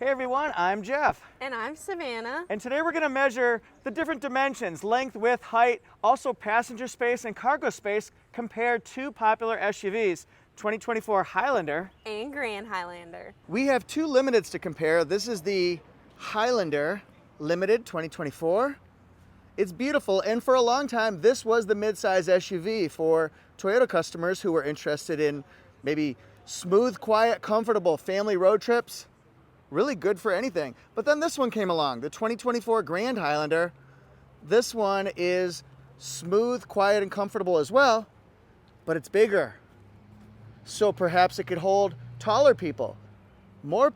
Hey everyone, I'm Jeff. And I'm Savannah. And today we're going to measure the different dimensions, length, width, height, also passenger space and cargo space compared to popular SUVs, 2024 Highlander And Grand Highlander. We have two limiteds to compare. This is the Highlander Limited 2024. It's beautiful, and for a long time, this was the midsize SUV for Toyota customers who were interested in maybe smooth, quiet, comfortable family road trips. Really good for anything. But then this one came along, the 2024 Grand Highlander. This one is smooth, quiet, and comfortable as well, but it's bigger. So perhaps it could hold taller people, more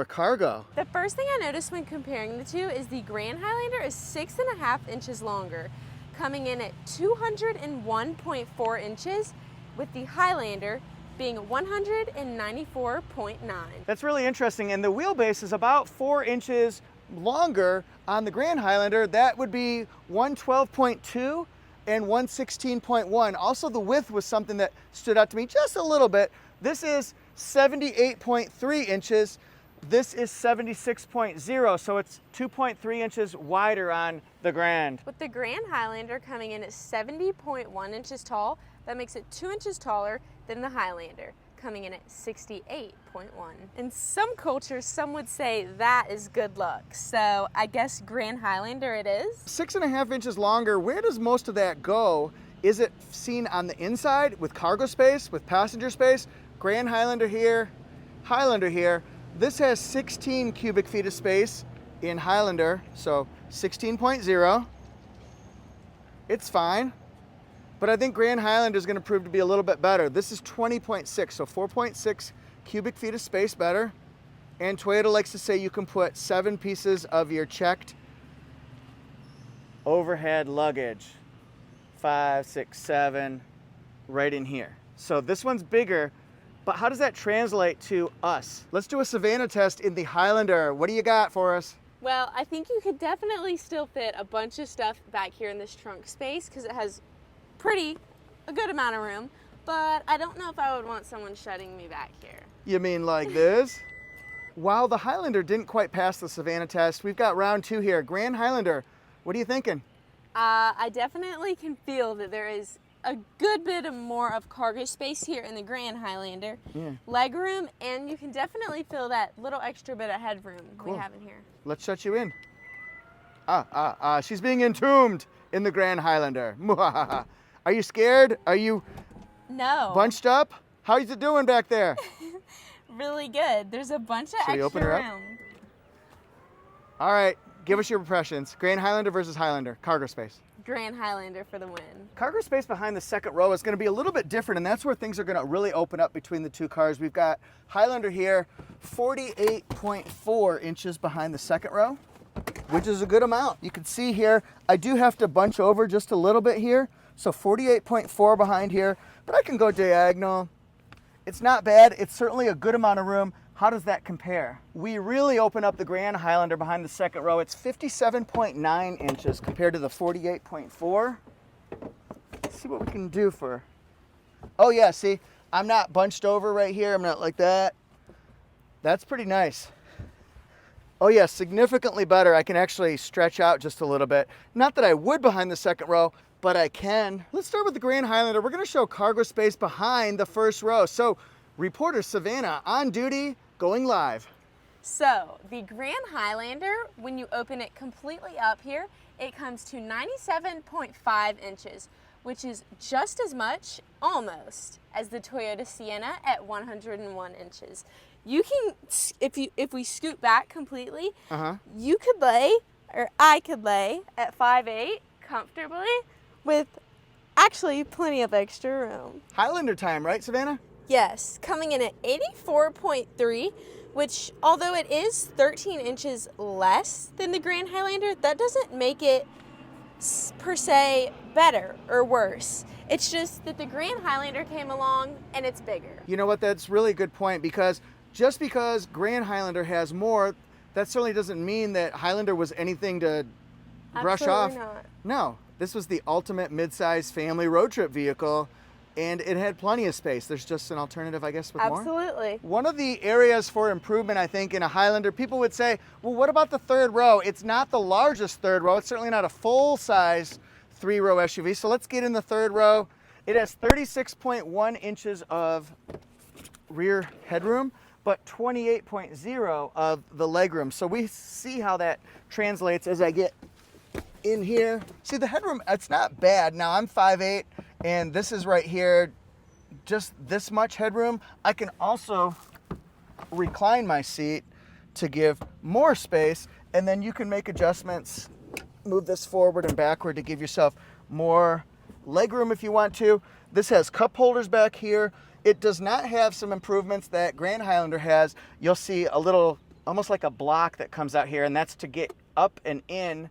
cargo. The first thing I noticed when comparing the two is the Grand Highlander is 6.5 inches longer, coming in at 201.4 inches, with the Highlander being 194.9. That's really interesting, and the wheelbase is about 4 inches longer on the Grand Highlander. That would be 112.2 and 116.1. Also, the width was something that stood out to me just a little bit. This is 78.3 inches. This is 76.0, so it's 2.3 inches wider on the Grand. With the Grand Highlander coming in at 70.1 inches tall, that makes it 2 inches taller than the Highlander, coming in at 68.1. In some cultures, some would say that is good luck. So I guess Grand Highlander it is. 6.5 inches longer. Where does most of that go? Is it seen on the inside with cargo space, with passenger space? Grand Highlander here, Highlander here. This has 16 cubic feet of space in Highlander, so 16.0. It's fine. But I think Grand Highlander is going to prove to be a little bit better. This is 20.6, so 4.6 cubic feet of space better. And Toyota likes to say you can put 7 pieces of your checked overhead luggage, 5, 6, 7, right in here. So this one's bigger, but how does that translate to us? Let's do a Savannah test in the Highlander. What do you got for us? Well, I think you could definitely still fit a bunch of stuff back here in this trunk space because it has a good amount of room, but I don't know if I would want someone shutting me back here. You mean like this? While the Highlander didn't quite pass the Savannah test, we've got round 2 here. Grand Highlander, what are you thinking? I definitely can feel that there is a good bit of more of cargo space here in the Grand Highlander. Yeah. Leg room, and you can definitely feel that little extra bit of headroom Cool. we have in here. Let's shut you in. She's being entombed in the Grand Highlander. Are you scared? Are you No. bunched up? How's it doing back there? Really good. There's a bunch of Should we open her extra up? room. All right, give us your impressions. Grand Highlander versus Highlander, cargo space. Grand Highlander for the win. Cargo space behind the second row is going to be a little bit different, and that's where things are going to really open up between the two cars. We've got Highlander here, 48.4 inches behind the second row, which is a good amount. You can see here, I do have to bunch over just a little bit here, so 48.4 behind here, but I can go diagonal. It's not bad. It's certainly a good amount of room. How does that compare? We really open up the Grand Highlander behind the second row. It's 57.9 inches compared to the 48.4. Let's see what we can do for... Oh yeah, see, I'm not bunched over right here. I'm not like that. That's pretty nice. Oh yeah, significantly better. I can actually stretch out just a little bit. Not that I would behind the second row, but I can. Let's start with the Grand Highlander. We're going to show cargo space behind the first row. So, reporter Savannah on duty, going live. So, the Grand Highlander, when you open it completely up here, it comes to 97.5 inches, which is just as much, almost, as the Toyota Sienna at 101 inches. You can, if we scoot back completely, you could lay, or I could lay, at 5'8", comfortably, with actually plenty of extra room. Highlander time, right, Savannah? Yes, coming in at 84.3, which, although it is 13 inches less than the Grand Highlander, that doesn't make it per se better or worse. It's just that the Grand Highlander came along and it's bigger. You know what, that's really a good point, because just because Grand Highlander has more, that certainly doesn't mean that Highlander was anything to brush off. Absolutely not. No, this was the ultimate mid-size family road trip vehicle and it had plenty of space. There's just an alternative, I guess, with more. Absolutely. One of the areas for improvement, I think, in a Highlander, people would say, well, what about the third row? It's not the largest third row. It's certainly not a full-size 3-row SUV. So let's get in the third row. It has 36.1 inches of rear headroom, but 28.0 of the legroom. So we see how that translates as I get in here. See, the headroom, it's not bad. Now I'm 5'8", and this is right here, just this much headroom. I can also recline my seat to give more space, and then you can make adjustments, move this forward and backward to give yourself more legroom if you want to. This has cup holders back here. It does not have some improvements that Grand Highlander has. You'll see a little, almost like a block that comes out here, and that's to get up and in.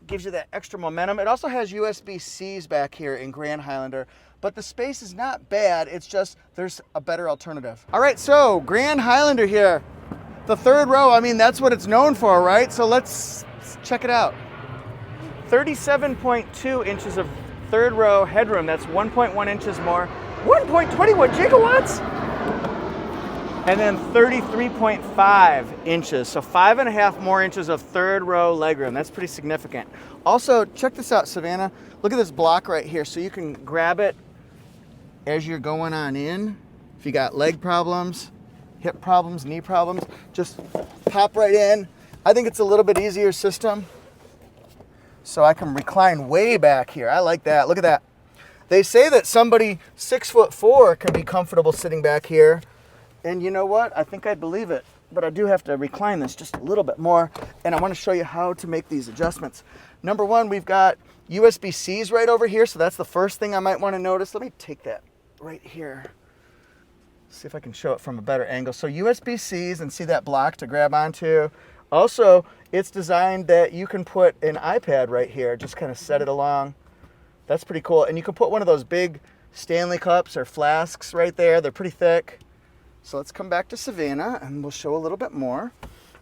Gives you that extra momentum. It also has USB-Cs back here in Grand Highlander, but the space is not bad. It's just there's a better alternative. All right, so Grand Highlander here. The third row, I mean, that's what it's known for, right? So let's check it out. 37.2 inches of third row headroom. That's 1.1 inches more. 1.21 gigawatts? And then 33.5 inches. So 5.5 more inches of third row legroom. That's pretty significant. Also, check this out, Savannah. Look at this block right here. So you can grab it as you're going on in. If you got leg problems, hip problems, knee problems, just pop right in. I think it's a little bit easier system. So I can recline way back here. I like that. Look at that. They say that somebody 6'4" can be comfortable sitting back here. And you know what? I think I'd believe it. But I do have to recline this just a little bit more. And I want to show you how to make these adjustments. Number one, we've got USB-Cs right over here. So that's the first thing I might want to notice. Let me take that right here. See if I can show it from a better angle. So USB-Cs, and see that block to grab onto. Also, it's designed that you can put an iPad right here. Just kind of set it along. That's pretty cool. And you can put one of those big Stanley cups or flasks right there. They're pretty thick. So let's come back to Savannah and we'll show a little bit more.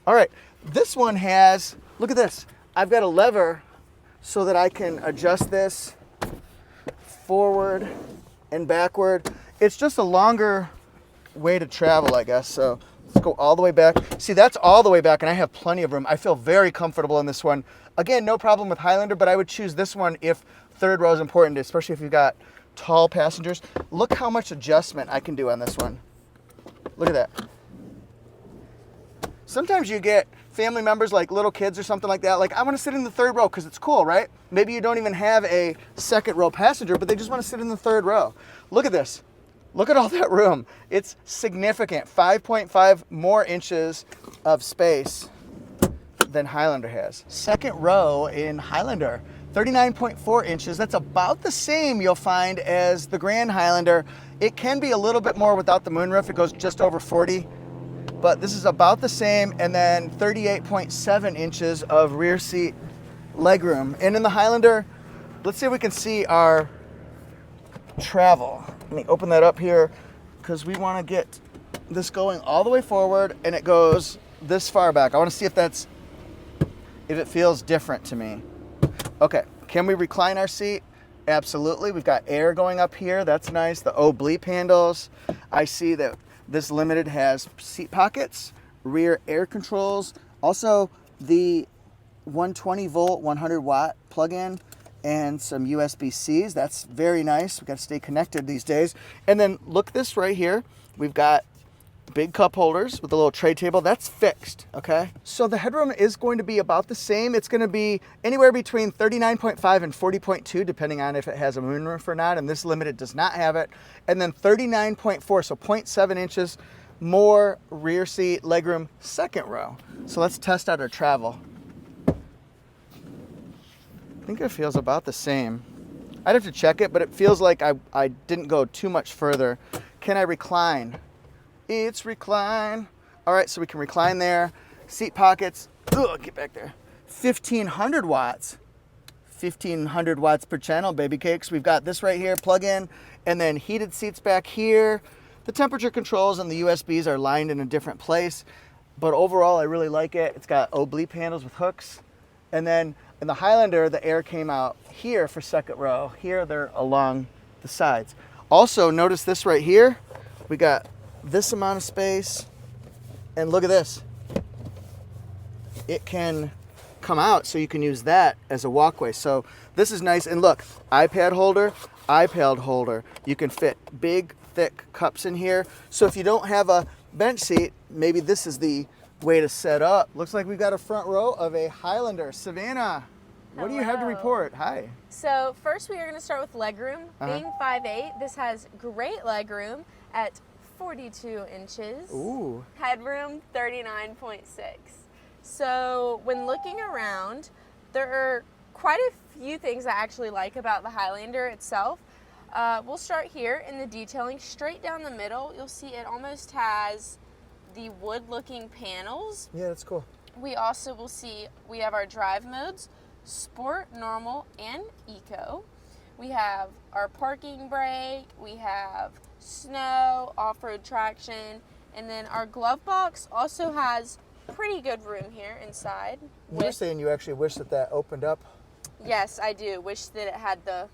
All right, this one has, look at this. I've got a lever so that I can adjust this forward and backward. It's just a longer way to travel, I guess. So let's go all the way back. See, that's all the way back and I have plenty of room. I feel very comfortable in this one. Again, no problem with Highlander, but I would choose this one if third row is important, especially if you've got tall passengers. Look how much adjustment I can do on this one. Look at that. Sometimes you get family members like little kids or something like that. Like, I want to sit in the third row because it's cool, right? Maybe you don't even have a second row passenger, but they just want to sit in the third row. Look at this. Look at all that room. It's significant. 5.5 more inches of space than Highlander has. Second row in Highlander, 39.4 inches. That's about the same you'll find as the Grand Highlander. It can be a little bit more without the moonroof. It goes just over 40, but this is about the same. And then 38.7 inches of rear seat legroom. And in the Highlander, let's see if we can see our travel. Let me open that up here because we want to get this going all the way forward and it goes this far back. I want to see if it feels different to me. Okay, can we recline our seat? Absolutely. We've got air going up here. That's nice. The bleep handles. I see that this Limited has seat pockets, rear air controls, also the 120 volt, 100 watt plug-in, and some USB-Cs. That's very nice. We've got to stay connected these days. And then look this right here. We've got big cup holders with a little tray table. That's fixed, okay? So the headroom is going to be about the same. It's going to be anywhere between 39.5 and 40.2, depending on if it has a moonroof or not, and this Limited does not have it. And then 39.4, so 0.7 inches more rear seat legroom second row. So let's test out our travel. I think it feels about the same. I'd have to check it, but it feels like I didn't go too much further. Can I recline? It's recline. All right, so we can recline there. Seat pockets, get back there. 1,500 watts. 1,500 watts per channel, baby cakes. We've got this right here, plug in, and then heated seats back here. The temperature controls and the USBs are lined in a different place, but overall I really like it. It's got bleep handles with hooks. And then in the Highlander, the air came out here for second row. Here they're along the sides. Also, notice this right here. We got this amount of space. And look at this. It can come out so you can use that as a walkway. So this is nice. And look, iPad holder. You can fit big, thick cups in here. So if you don't have a bench seat, maybe this is the way to set up. Looks like we've got a front row of a Highlander. Savannah, what do you have to report? Hi. So first we are going to start with legroom. Being 5'8", this has great legroom at 42 inches. Ooh. Headroom 39.6. So when looking around, there are quite a few things I actually like about the Highlander itself. We'll start here in the detailing. Straight down the middle, you'll see it almost has the wood-looking panels. Yeah, that's cool. We also will see we have our drive modes, Sport, Normal, and Eco. We have our parking brake, we have snow, off-road traction, and then our glove box also has pretty good room here inside. You were saying you actually wish that opened up? Yes, I do. Wish that it had the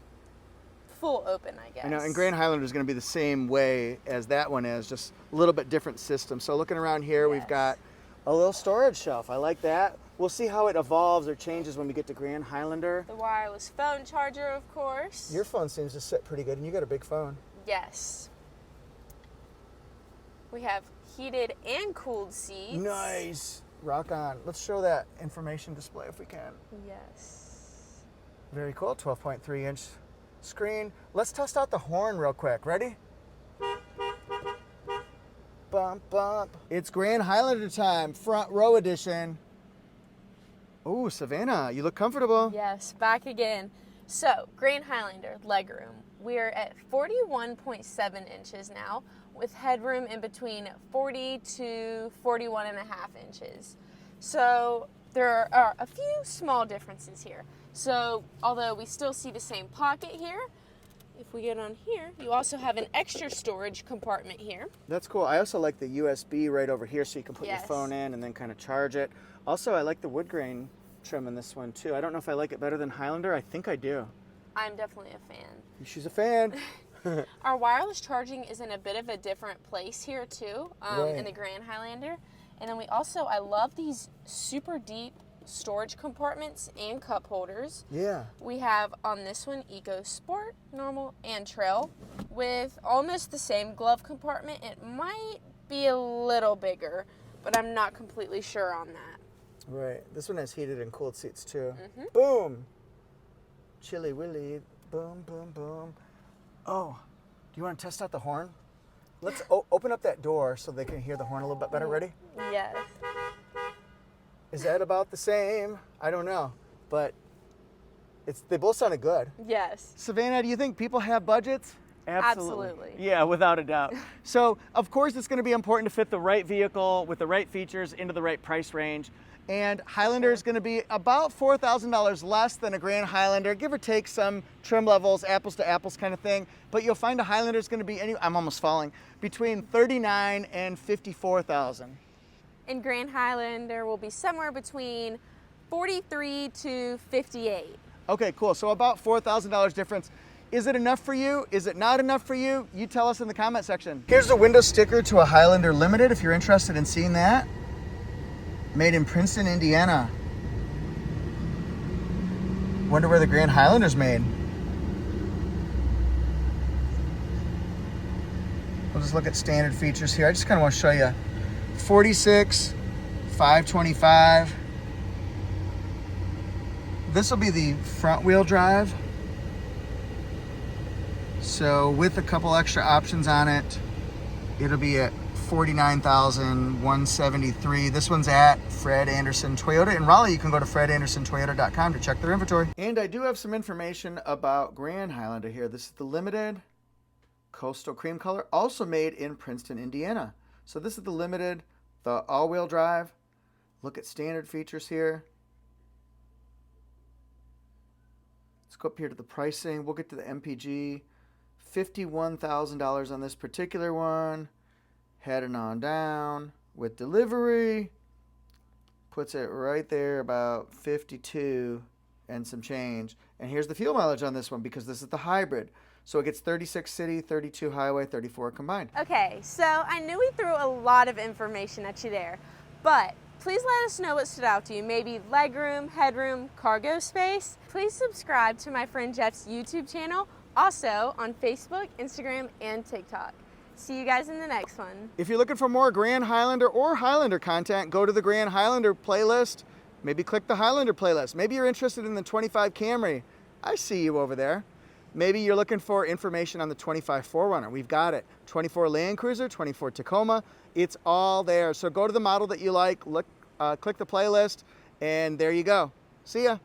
full open, I guess. I know, and Grand Highlander is going to be the same way as that one is, just a little bit different system. So looking around here, we've got a little storage shelf. I like that. We'll see how it evolves or changes when we get to Grand Highlander. The wireless phone charger, of course. Your phone seems to sit pretty good, and you got a big phone. Yes. We have heated and cooled seats. Nice. Rock on. Let's show that information display if we can. Yes. Very cool. 12.3 inch screen. Let's test out the horn real quick. Ready? Bump, bump. It's Grand Highlander time, front row edition. Oh, Savannah, you look comfortable. Yes, back again. So, Grand Highlander, legroom. We're at 41.7 inches now, with headroom in between 40 to 41 and a half inches. So, there are a few small differences here. So, although we still see the same pocket here, if we get on here, you also have an extra storage compartment here. That's cool. I also like the USB right over here so you can put your phone in and then kind of charge it. Also, I like the wood grain trim in this one too. I don't know if I like it better than Highlander. I think I do. I'm definitely a fan. She's a fan. Our wireless charging is in a bit of a different place here too, in the Grand Highlander. And then I love these super deep storage compartments and cup holders. Yeah. We have on this one Eco Sport, Normal, and Trail with almost the same glove compartment. It might be a little bigger, but I'm not completely sure on that. Right. This one has heated and cooled seats too. Boom. Chilly Willy. Boom, boom, boom. Oh, do you want to test out the horn? Let's open up that door so they can hear the horn a little bit better. Ready? Yes. Is that about the same? I don't know, but they both sounded good. Yes. Savannah, do you think people have budgets? Absolutely. Yeah, without a doubt. So, of course, it's going to be important to fit the right vehicle with the right features into the right price range. And Highlander is going to be about $4,000 less than a Grand Highlander, give or take some trim levels, apples to apples kind of thing. But you'll find a Highlander is going to be, I'm almost falling, between $39,000 and $54,000. And Grand Highlander will be somewhere between $43,000 to $58,000. Okay, cool. So about $4,000 difference. Is it enough for you? Is it not enough for you? You tell us in the comment section. Here's the window sticker to a Highlander Limited if you're interested in seeing that. Made in Princeton, Indiana. Wonder where the Grand Highlander's made. We'll just look at standard features here. I just kind of want to show you 46, 525. This will be the front wheel drive. So with a couple extra options on it, it'll be at $49,173. This one's at Fred Anderson Toyota in Raleigh. You can go to fredandersontoyota.com to check their inventory. And I do have some information about Grand Highlander here. This is the limited coastal cream color, also made in Princeton, Indiana. So this is the limited, the all-wheel drive. Look at standard features here. Let's go up here to the pricing. We'll get to the MPG. $51,000 on this particular one. Heading on down with delivery. Puts it right there about 52 and some change. And here's the fuel mileage on this one because this is the hybrid. So it gets 36 city, 32 highway, 34 combined. Okay, so I knew we threw a lot of information at you there, but please let us know what stood out to you. Maybe legroom, headroom, cargo space. Please subscribe to my friend Jeff's YouTube channel, also on Facebook, Instagram, and TikTok. See you guys in the next one. If you're looking for more Grand Highlander or Highlander content, go to the Grand Highlander playlist. Maybe click the Highlander playlist. Maybe you're interested in the 25 Camry. I see you over there. Maybe you're looking for information on the 25 4Runner. We've got it. 24 Land Cruiser, 24 Tacoma. It's all there. So go to the model that you like, look, click the playlist, and there you go. See ya.